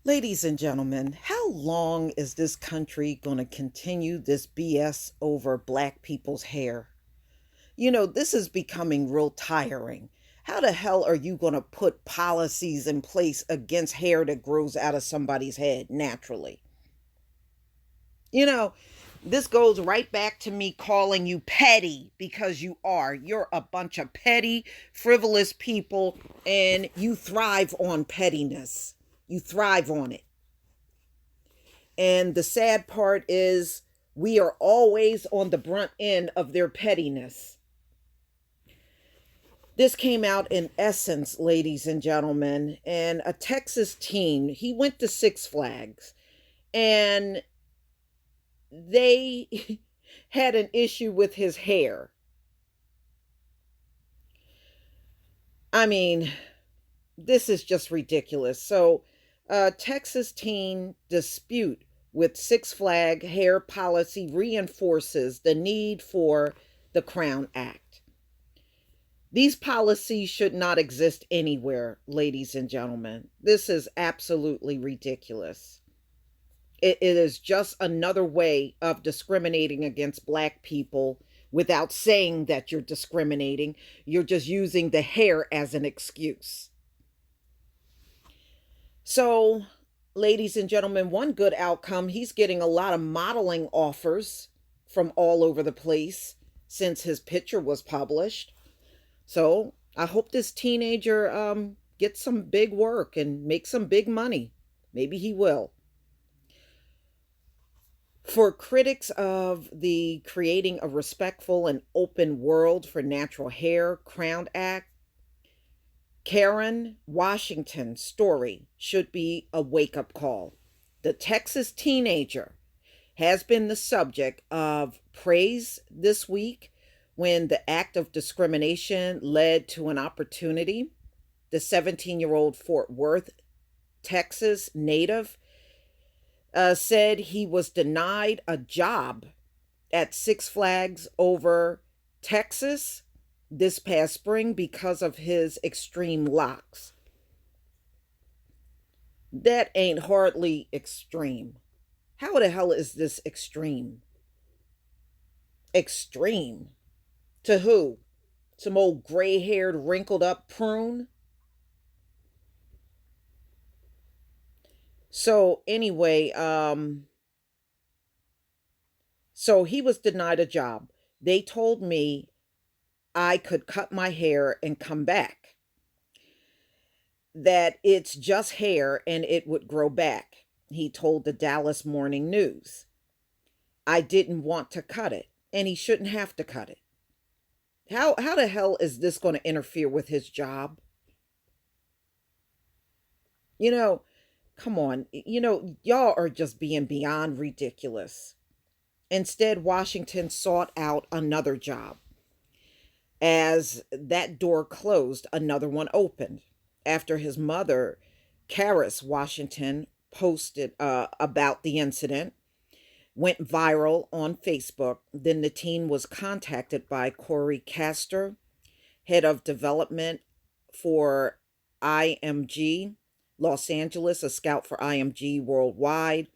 Ladies and gentlemen, how long is this country going to continue this BS over black people's hair? This is becoming real tiring. How the hell are you going to put policies in place against hair that grows out of somebody's head naturally? You know, this goes right back to me calling you petty because you are. You're a bunch of petty, frivolous people, and you thrive on pettiness. You thrive on it. And the sad part is we are always on the brunt end of their pettiness. This came out in Essence, ladies and gentlemen, and a Texas teen, he went to Six Flags and they had an issue with his hair. I mean, this is just ridiculous. So, Texas teen dispute with Six Flag hair policy reinforces the need for the Crown Act. These policies should not exist anywhere, ladies and gentlemen. This is absolutely ridiculous. It is just another way of discriminating against black people without saying that you're discriminating. You're just using the hair as an excuse. So, ladies and gentlemen, one good outcome, he's getting a lot of modeling offers from all over the place since his picture was published. So, I hope this teenager gets some big work and makes some big money. Maybe he will. For critics of the Creating a Respectful and Open World for Natural Hair Crown Act, Karen Washington's story should be a wake-up call. The Texas teenager has been the subject of praise this week when the act of discrimination led to an opportunity. The 17-year-old Fort Worth, Texas native said he was denied a job at Six Flags over Texas this past spring because of his extreme locks. That ain't hardly extreme. How the hell is this extreme? Extreme? To who? Some old gray haired, wrinkled up prune? So, anyway, so he was denied a job. They told me I could cut my hair and come back. That it's just hair and it would grow back, he told the Dallas Morning News. I didn't want to cut it, and he shouldn't have to cut it. How the hell is this going to interfere with his job? You know, come on. Y'all are just being beyond ridiculous. Instead, Washington sought out another job. As that door closed, another one opened. After his mother, Caris Washington, posted about the incident, went viral on Facebook. Then the teen was contacted by Corey Castor, head of development for IMG Los Angeles, a scout for IMG worldwide,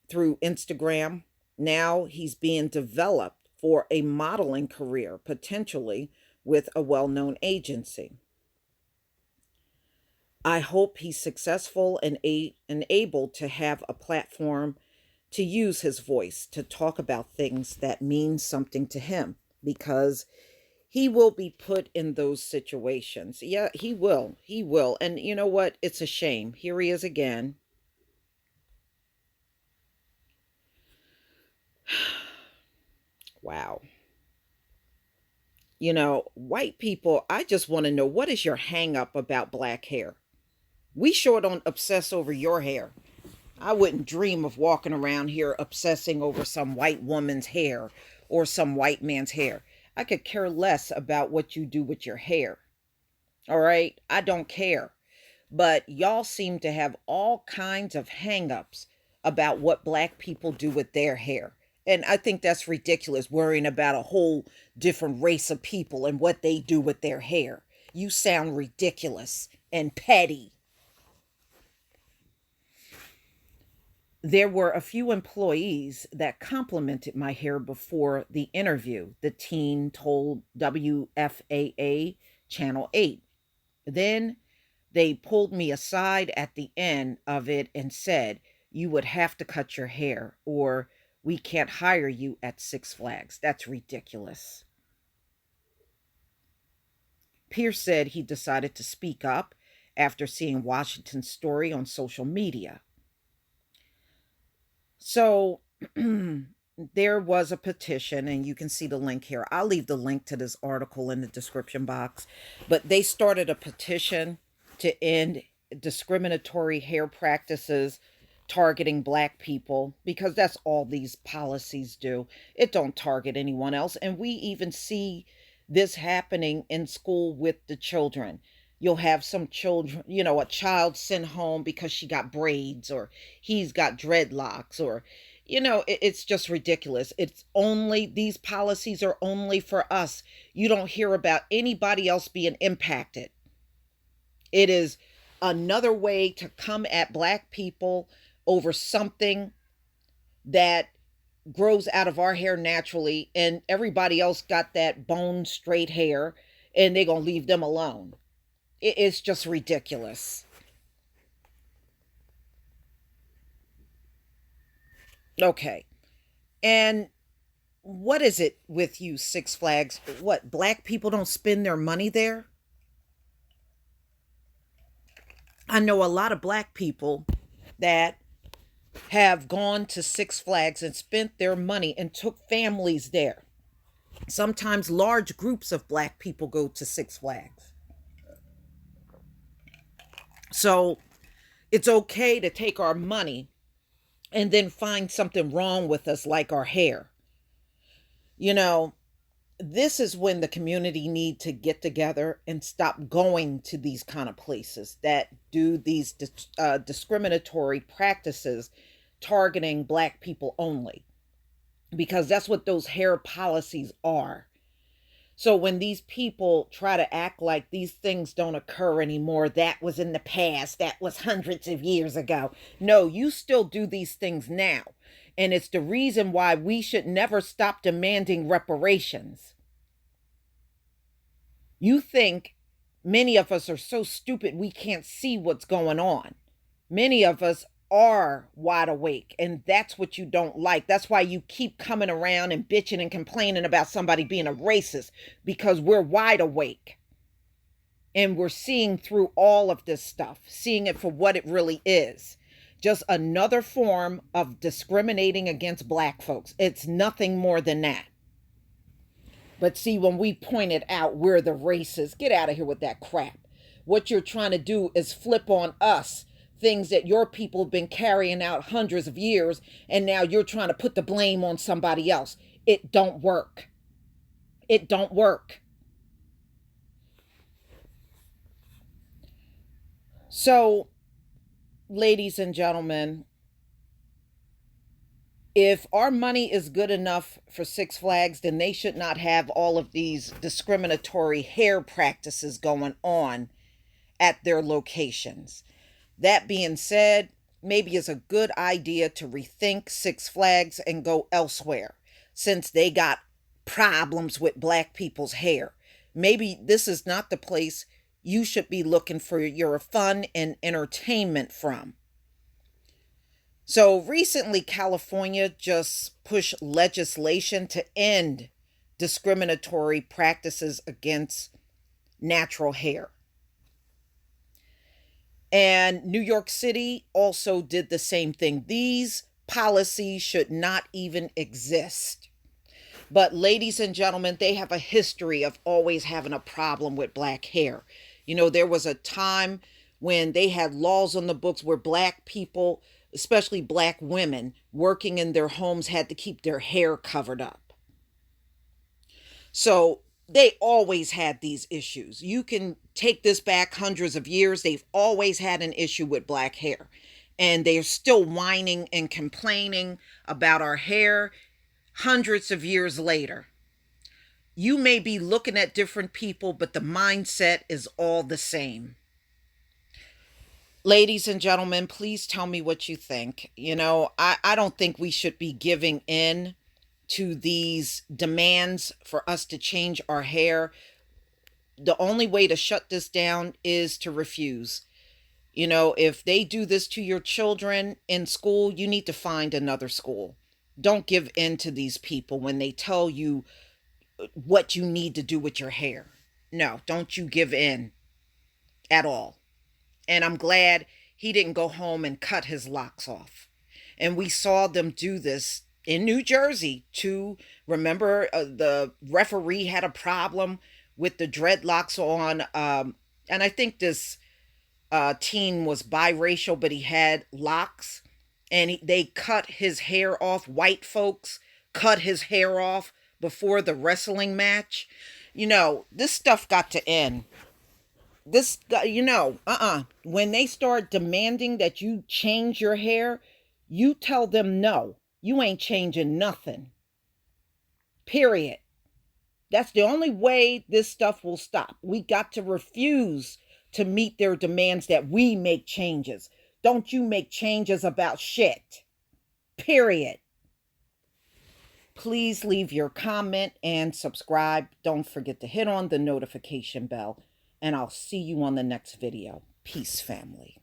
through Instagram. Now he's being developed for a modeling career, potentially with a well-known agency. I hope he's successful and able to have a platform to use his voice to talk about things that mean something to him, because he will be put in those situations. Yeah, he will. He will. And you know what? It's a shame. Here he is again. Wow. White people, I just want to know, what is your hang up about black hair? We sure don't obsess over your hair. I wouldn't dream of walking around here obsessing over some white woman's hair or some white man's hair. I could care less about what you do with your hair. All right? I don't care. But y'all seem to have all kinds of hang-ups about what black people do with their hair. And I think that's ridiculous, worrying about a whole different race of people and what they do with their hair. You sound ridiculous and petty. There were a few employees that complimented my hair before the interview, the teen told WFAA Channel 8. Then they pulled me aside at the end of it and said, "You would have to cut your hair, or we can't hire you at Six Flags." That's ridiculous. Pierce said he decided to speak up after seeing Washington's story on social media. So there was a petition, and you can see the link here. I'll leave the link to this article in the description box. But they started a petition to end discriminatory hair practices targeting black people, because that's all these policies do. It don't target anyone else. And we even see this happening in school with the children. You'll have some children, a child sent home because she got braids, or he's got dreadlocks, or it's just ridiculous. It's only, these policies are only for us. You don't hear about anybody else being impacted. It is another way to come at black people over something that grows out of our hair naturally, and everybody else got that bone straight hair, and they're going to leave them alone. It's just ridiculous. Okay. And what is it with you, Six Flags? What, black people don't spend their money there? I know a lot of black people that have gone to Six Flags and spent their money and took families there. Sometimes large groups of black people go to Six Flags. So it's okay to take our money and then find something wrong with us, like our hair. You know, this is when the community need to get together and stop going to these kind of places that do these discriminatory practices targeting black people only, because that's what those hair policies are. So when these people try to act like these things don't occur anymore, that was in the past, that was hundreds of years ago. No, you still do these things now. And it's the reason why we should never stop demanding reparations. You think many of us are so stupid we can't see what's going on. Many of us are wide awake, and that's what you don't like. That's why you keep coming around and bitching and complaining about somebody being a racist, because we're wide awake and we're seeing through all of this stuff, seeing it for what it really is. Just another form of discriminating against black folks. It's nothing more than that. But see, when we point it out, we're the racists. Get out of here with that crap. What you're trying to do is flip on us things that your people have been carrying out hundreds of years, and now you're trying to put the blame on somebody else. It don't work. It don't work. So, ladies and gentlemen, if our money is good enough for Six Flags, then they should not have all of these discriminatory hair practices going on at their locations. That being said, maybe it's a good idea to rethink Six Flags and go elsewhere, since they got problems with black people's hair. Maybe this is not the place you should be looking for your fun and entertainment from. So recently, California just pushed legislation to end discriminatory practices against natural hair. And New York City also did the same thing. These policies should not even exist. But ladies and gentlemen, they have a history of always having a problem with black hair. There was a time when they had laws on the books where black people, especially black women working in their homes, had to keep their hair covered up. So they always had these issues. You can take this back hundreds of years. They've always had an issue with black hair. And they're still whining and complaining about our hair hundreds of years later. You may be looking at different people, but the mindset is all the same. Ladies and gentlemen, please tell me what you think. I don't think we should be giving in to these demands for us to change our hair. The only way to shut this down is to refuse. If they do this to your children in school, you need to find another school. Don't give in to these people when they tell you what you need to do with your hair. No, don't you give in at all. And I'm glad he didn't go home and cut his locks off. And we saw them do this in New Jersey too. Remember, the referee had a problem with the dreadlocks on, and I think this teen was biracial, but he had locks, and they cut his hair off. White folks cut his hair off before the wrestling match. This stuff got to end. When they start demanding that you change your hair, you tell them no, you ain't changing nothing. Period. That's the only way this stuff will stop. We got to refuse to meet their demands that we make changes. Don't you make changes about shit. Period. Please leave your comment and subscribe. Don't forget to hit on the notification bell. And I'll see you on the next video. Peace, family.